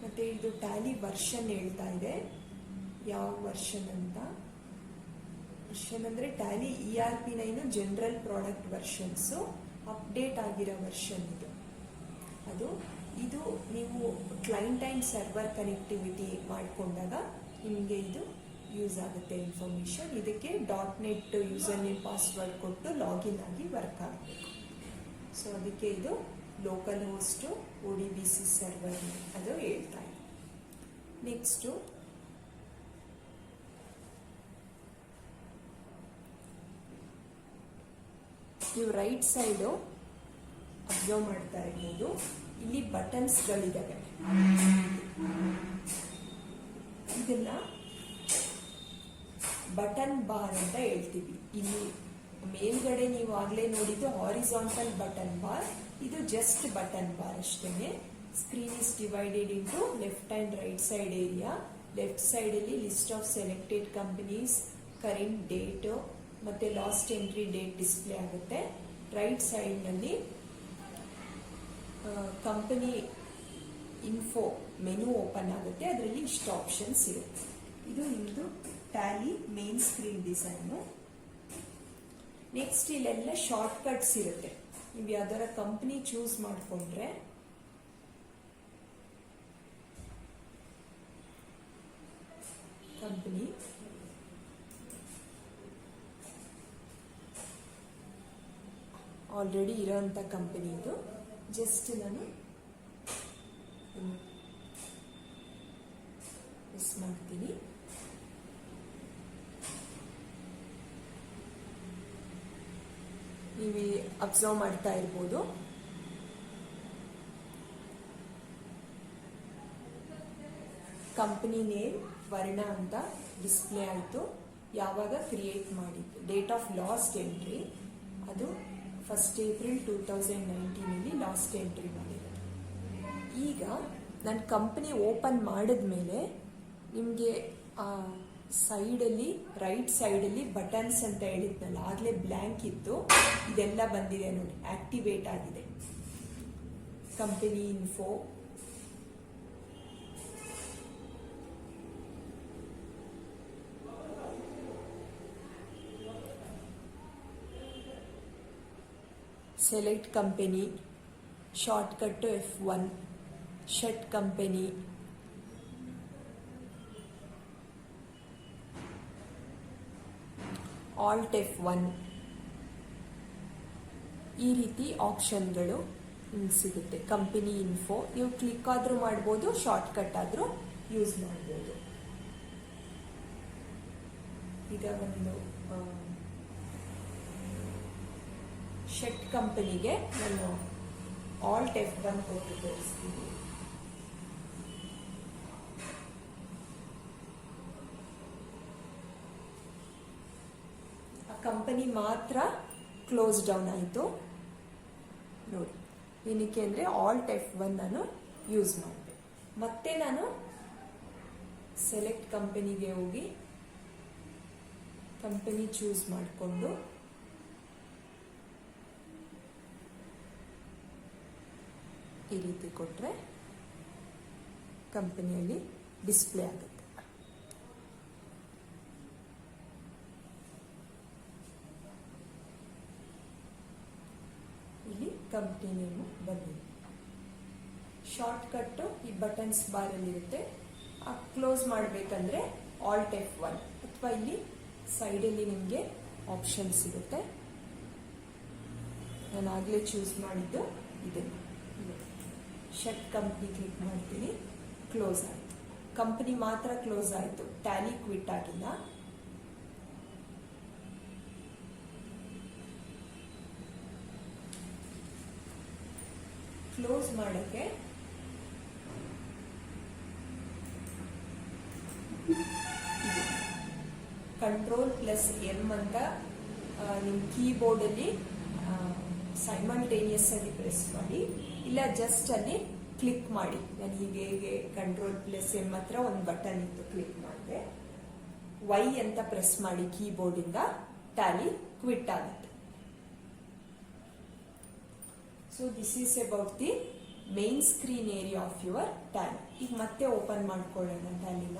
ಮತ್ತೆ ಇದು ಟ್ಯಾಲಿ ವರ್ಷನ್ ಹೇಳ್ತಾ ಇದೆ. ಯಾವ ವರ್ಷನ್ ಅಂತ, ವರ್ಷನ್ ಅಂದ್ರೆ Tally ERP9 general product versions update ಆಗಿರೋ ವರ್ಷನ್ ಇದು ನೀವು ಕ್ಲೈಂಟ್ ಅಂಡ್ ಸರ್ವರ್ ಕನೆಕ್ಟಿವಿಟಿ ಮಾಡಿಕೊಂಡಾಗ ನಿಮಗೆ ಇದು ಯೂಸ್ ಆಗುತ್ತೆ ಇನ್ಫಾರ್ಮೇಶನ್. ಇದಕ್ಕೆ .NET ಯೂಸರ್ ನೇಮ್ ಪಾಸ್ವರ್ಡ್ ಕೊಟ್ಟು ಲಾಗಿನ್ ಆಗಿ ವರ್ಕ್ ಆಗಬೇಕು. ಸೊ ಅದಕ್ಕೆ ಇದು ಲೋಕಲ್ ಹೋಸ್ಟ್ ODBC ಸರ್ವರ್ ಅದು ಹೇಳ್ತಾ ಇದೆ. ನೆಕ್ಸ್ಟ್ ನೀವು ರೈಟ್ ಸೈಡು ಅಬ್ಸರ್ವ್ ಮಾಡ್ತಾ ಇರ್ಬೋದು. ಇಲ್ಲಿ ಬಟನ್ಸ್ಗಳಿದ್ದಾವೆ. ಇದನ್ನ ಬಟನ್ ಬಾರ್ ಅಂತ ಹೇಳ್ತೀವಿ. ಇಲ್ಲಿ ಮೇಲ್ಗಡೆ ನೀವು ಆಗ್ಲೇ ನೋಡಿದ್ದು ಹಾರಿಜಾಂಟಲ್ ಬಟನ್ ಬಾರ್, ಇದು ಜಸ್ಟ್ ಬಟನ್ ಬಾರ್ ಅಷ್ಟೇನೆ. Screen is divided into left and right side area. Left side ಅಲ್ಲಿ list of selected companies, current date ಮತ್ತೆ ಲಾಸ್ಟ್ ಎಂಟ್ರಿ ಡೇಟ್ ಡಿಸ್ಪ್ಲೇ ಆಗುತ್ತೆ. ರೈಟ್ ಸೈಡ್ ನಲ್ಲಿ ಕಂಪನಿ ಇನ್ಫೋ ಮೆನು ಓಪನ್ ಆಗುತ್ತೆ. ಅದರಲ್ಲಿ ಇಷ್ಟು options ಇರುತ್ತೆ. ಇದು ನಿಮ್ದು Tally main screen design. Next ಇಲ್ಲೆಲ್ಲ ಶಾರ್ಟ್ ಕಟ್ಸ್ ಇರುತ್ತೆ. ನೀವು ಯಾವ್ದಾರ ಕಂಪನಿ ಚೂಸ್ ಮಾಡಿಕೊಂಡ್ರೆ ಕಂಪನಿ ಆಲ್ರೆಡಿ ಇರೋಂಥ ಕಂಪನಿ ಇದು. ಜಸ್ಟ್ ನಾನು ಮಿಸ್ ಮಾಡ್ತೀನಿ. ನೀವು ಅಬ್ಸರ್ವ್ ಮಾಡ್ತಾ ಇರ್ಬೋದು. ಕಂಪನಿ ನೇಮ್ ವರ್ಣ ಅಂತ ಡಿಸ್ಪ್ಲೇ ಆಯಿತು. ಯಾವಾಗ ಕ್ರಿಯೇಟ್ ಮಾಡಿದ್ದು, ಡೇಟ್ ಆಫ್ ಲಾಸ್ಟ್ ಎಂಟ್ರಿ ಅದು 1 April 2019 ಲಾಸ್ಟ್ ಎಂಟ್ರಿ ಮಾಡಿರೋದು. ಈಗ ನಾನು ಕಂಪ್ನಿ ಓಪನ್ ಮಾಡಿದ್ಮೇಲೆ ನಿಮಗೆ ಸೈಡಲ್ಲಿ ರೈಟ್ ಸೈಡಲ್ಲಿ ಬಟನ್ಸ್ ಅಂತ ಹೇಳಿದ್ನಲ್ಲ, ಆಗಲೇ ಬ್ಲ್ಯಾಂಕ್ ಇತ್ತು, ಇದೆಲ್ಲ ಬಂದಿದೆ ನೋಡಿ, ಆಕ್ಟಿವೇಟ್ ಆಗಿದೆ. Company info, select company, shortcut F1, shut company, alt F1, ಈ ರೀತಿ ಆಪ್ಷನ್ಗಳು ನಿಮ್ಗೆ ಸಿಗುತ್ತೆ. ಕಂಪನಿ ಇನ್ಫೋ ನೀವು ಕ್ಲಿಕ್ ಆದರೂ ಮಾಡ್ಬೋದು, ಶಾರ್ಟ್ಕಟ್ ಆದರೂ ಯೂಸ್ ಮಾಡ್ಬೋದು. ಈಗ ಒಂದು ಶಟ್ ಕಂಪನಿಗೆ ನಾನು ಆಲ್ಟ್ F1 ಕೊಟ್ಟು ತೋರಿಸ್ತೀನಿ. ಆ ಕಂಪನಿ ಮಾತ್ರ ಕ್ಲೋಸ್ ಡೌನ್ ಆಯಿತು ನೋಡಿ. ಏನಕ್ಕೆ ಅಂದರೆ ಆಲ್ಟ್ F1 ನಾನು ಯೂಸ್ ಮಾಡಿದೆ. ಮತ್ತೆ ನಾನು ಸೆಲೆಕ್ಟ್ ಕಂಪನಿಗೆ ಹೋಗಿ ಕಂಪನಿ ಚೂಸ್ ಮಾಡಿಕೊಂಡು ಈ ರೀತಿ ಕೊಟ್ಟರೆ ಕಂಪನಿಯಲ್ಲಿ ಡಿಸ್ಪ್ಲೇ ಆಗುತ್ತೆ. ಇಲ್ಲಿ ಕಂಪನಿ ನೇಮು ಬಂದಿದೆ. ಶಾರ್ಟ್ಕಟ್ ಈ ಬಟನ್ಸ್ ಬಾರಲ್ಲಿ ಇರುತ್ತೆ. ಕ್ಲೋಸ್ ಮಾಡಬೇಕಂದ್ರೆ ಆಲ್ಟ್ F1 ಅಥವಾ ಇಲ್ಲಿ ಸೈಡಲ್ಲಿ ನಿಮಗೆ ಆಪ್ಷನ್ ಸಿಗುತ್ತೆ. ನಾನು ಆಗಲೇ ಚೂಸ್ ಮಾಡಿದ್ದು ಇದೆ. ಶಟ್ ಕಂಪ್ನಿ ಕ್ಲಿಕ್ ಮಾಡ್ತೀನಿ, ಕ್ಲೋಸ್ ಆಯಿತು. ಕಂಪನಿ ಮಾತ್ರ ಕ್ಲೋಸ್ ಆಯಿತು, ಟ್ಯಾಲಿ ಕ್ವಿಟ್ ಆಗಿಲ್ಲ. ಕ್ಲೋಸ್ ಮಾಡೋಕ್ಕೆ Ctrl+M ಅಂತ ನಿಮ್ಮ ಕೀಬೋರ್ಡಲ್ಲಿ ಸೈಮಲ್ಟೇನಿಯಸ್ ಆಗಿ ಪ್ರೆಸ್ ಮಾಡಿ, ಇಲ್ಲ ಜಸ್ಟ್ ಅಲ್ಲಿ ಕ್ಲಿಕ್ ಮಾಡಿ. ನಾನು ಹೀಗೆ Ctrl+M ಹತ್ರ ಒಂದು ಬಟನ್ ಇತ್ತು, ಕ್ಲಿಕ್ ಮಾಡಿದೆ. Y ಅಂತ ಪ್ರೆಸ್ ಮಾಡಿ ಕೀಬೋರ್ಡಿಂದ, ಟ್ಯಾಲಿ ಕ್ವಿಟ್ ಆಗುತ್ತೆ. So this is about the main screen area of your Tally. ಈಗ ಮತ್ತೆ ಓಪನ್ ಮಾಡ್ಕೊಳ್ಳೋಣ ಟ್ಯಾಲಿನ.